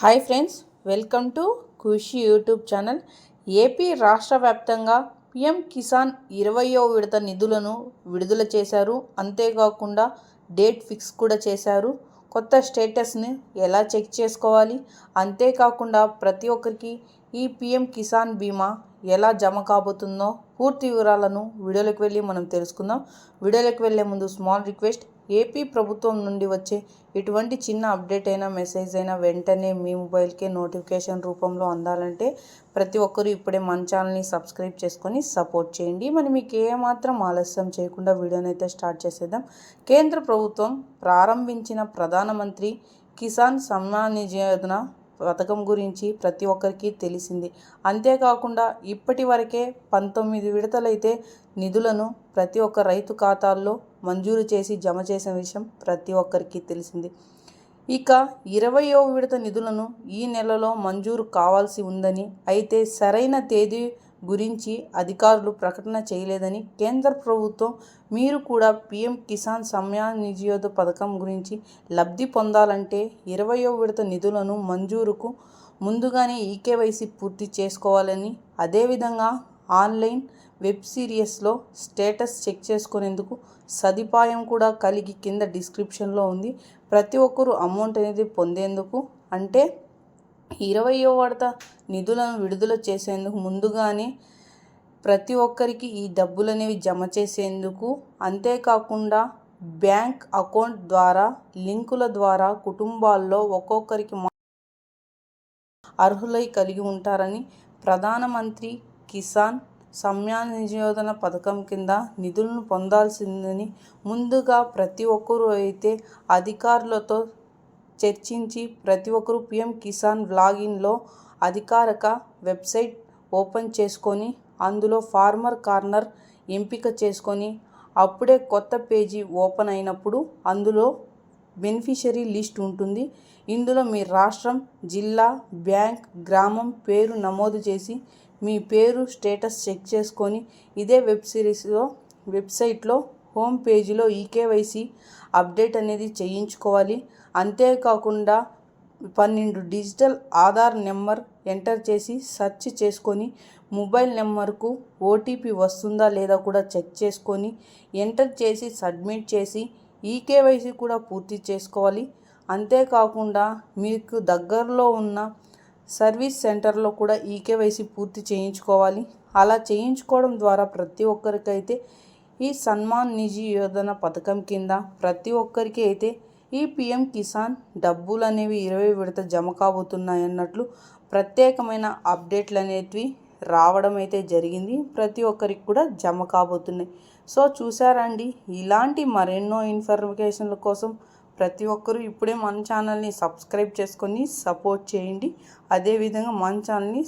Hi friends, welcome to Khushi YouTube channel. AP రాష్ట్ర వ్యాప్తంగా PM Kisan 20వ విడత నిధులను విడుదల చేశారు. అంతేకాకుండా డేట్ ఫిక్స్ కూడా చేశారు. కొత్త స్టేటస్ని ఎలా చెక్ చేసుకోవాలి, అంతేకాకుండా ప్రతి ఒక్కరికి ఈ పిఎం కిసాన్ బీమా ఎలా జమ కాబోతుందో పూర్తి వివరాలను వీడియోలోకి వెళ్ళి మనం తెలుసుకుందాం. వీడియోలోకి వెళ్ళే ముందు స్మాల్ రిక్వెస్ట్, ఏపీ ప్రభుత్వం నుండి వచ్చే ఎటువంటి చిన్న అప్డేట్ అయినా మెసేజ్ అయినా వెంటనే మీ మొబైల్కే నోటిఫికేషన్ రూపంలో అందాలంటే ప్రతి ఒక్కరూ ఇప్పుడే మన ఛానల్ని సబ్స్క్రైబ్ చేసుకొని సపోర్ట్ చేయండి. మరి మీకు ఏమాత్రం ఆలస్యం చేయకుండా వీడియోని అయితే స్టార్ట్ చేసేద్దాం. కేంద్ర ప్రభుత్వం ప్రారంభించిన ప్రధానమంత్రి కిసాన్ సమ్మాన్ నిధి యోజన పథకం గురించి ప్రతి ఒక్కరికి తెలిసింది. అంతేకాకుండా ఇప్పటి వరకే 19 విడతలైతే నిధులను ప్రతి ఒక్క రైతు ఖాతాల్లో మంజూరు చేసి జమ చేసిన విషయం ప్రతి ఒక్కరికి తెలిసింది. ఇక 20వ విడత నిధులను ఈ నెలలో మంజూరు కావాల్సి ఉందని, అయితే సరైన తేదీ గురించి అధికారులు ప్రకటన చేయలేదని కేంద్ర ప్రభుత్వం మీరు కూడా పిఎం కిసాన్ సమ్మాన్ నిధి యోజన పథకం గురించి లబ్ధి పొందాలంటే 20వ విడత నిధులను మంజూరుకు ముందుగానే ఈకేవైసీ పూర్తి చేసుకోవాలని, అదేవిధంగా ఆన్లైన్ వెబ్ సిరీస్లో స్టేటస్ చెక్ చేసుకునేందుకు సదుపాయం కూడా కలిగి కింద డిస్క్రిప్షన్లో ఉంది. ప్రతి ఒక్కరూ అమౌంట్ అనేది పొందేందుకు, అంటే 20వ విడత నిధులను విడుదల చేసేందుకు ముందుగానే ప్రతి ఒక్కరికి ఈ డబ్బులు అనేవి జమ చేసేందుకు, అంతేకాకుండా బ్యాంక్ అకౌంట్ ద్వారా లింకుల ద్వారా కుటుంబాల్లో ఒక్కొక్కరికి అర్హులై కలిగి ఉంటారని, ప్రధానమంత్రి కిసాన్ సమ్మాన్ నిధి యోజన పథకం కింద నిధులను పొందాల్సిందని ముందుగా ప్రతి ఒక్కరూ అయితే అధికారులతో చర్చించి ప్రతి ఒక్కరూ పిఎం కిసాన్ లాగిన్లో అధికారిక వెబ్సైట్ ఓపెన్ చేసుకొని అందులో ఫార్మర్ కార్నర్ ఎంపిక చేసుకొని అప్పుడే కొత్త పేజీ ఓపెన్ అయినప్పుడు అందులో బెనిఫిషరీ లిస్ట్ ఉంటుంది. ఇందులో మీ రాష్ట్రం, జిల్లా, బ్యాంక్, గ్రామం పేరు నమోదు చేసి మీ పేరు స్టేటస్ చెక్ చేసుకొని ఇదే వెబ్సైట్లో హోమ్ పేజీలో ఈకేవైసీ అప్డేట్ అనేది చేయించుకోవాలి. అంతేకాకుండా 12 డిజిటల్ ఆధార్ నెంబర్ ఎంటర్ చేసి సెర్చ్ చేసుకొని మొబైల్ నెంబర్కు ఓటీపీ వస్తుందా లేదా కూడా చెక్ చేసుకొని ఎంటర్ చేసి సబ్మిట్ చేసి ఈకేవైసీ కూడా పూర్తి చేసుకోవాలి. అంతేకాకుండా మీకు దగ్గరలో ఉన్న సర్వీస్ సెంటర్లో కూడా ఈకేవైసీ పూర్తి చేయించుకోవాలి. అలా చేయించుకోవడం ద్వారా ప్రతి ఒక్కరికైతే ఈ సమ్మాన్ నిధి యోజన పథకం కింద ప్రతి ఒక్కరికి అయితే ఈ పిఎం కిసాన్ డబ్బులు అనేవి 20 విడత జమ కాబోతున్నాయన్నట్లు ప్రత్యేకమైన అప్డేట్లు అనేటివి రావడం అయితే జరిగింది. ప్రతి ఒక్కరికి కూడా జమ కాబోతున్నాయి. సో చూసారండి, ఇలాంటి మరెన్నో ఇన్ఫర్మేషన్ల కోసం ప్రతి ఒక్కరూ ఇప్పుడే మన ఛానల్ని సబ్స్క్రైబ్ చేసుకొని సపోర్ట్ చేయండి. అదేవిధంగా మన ఛానల్ని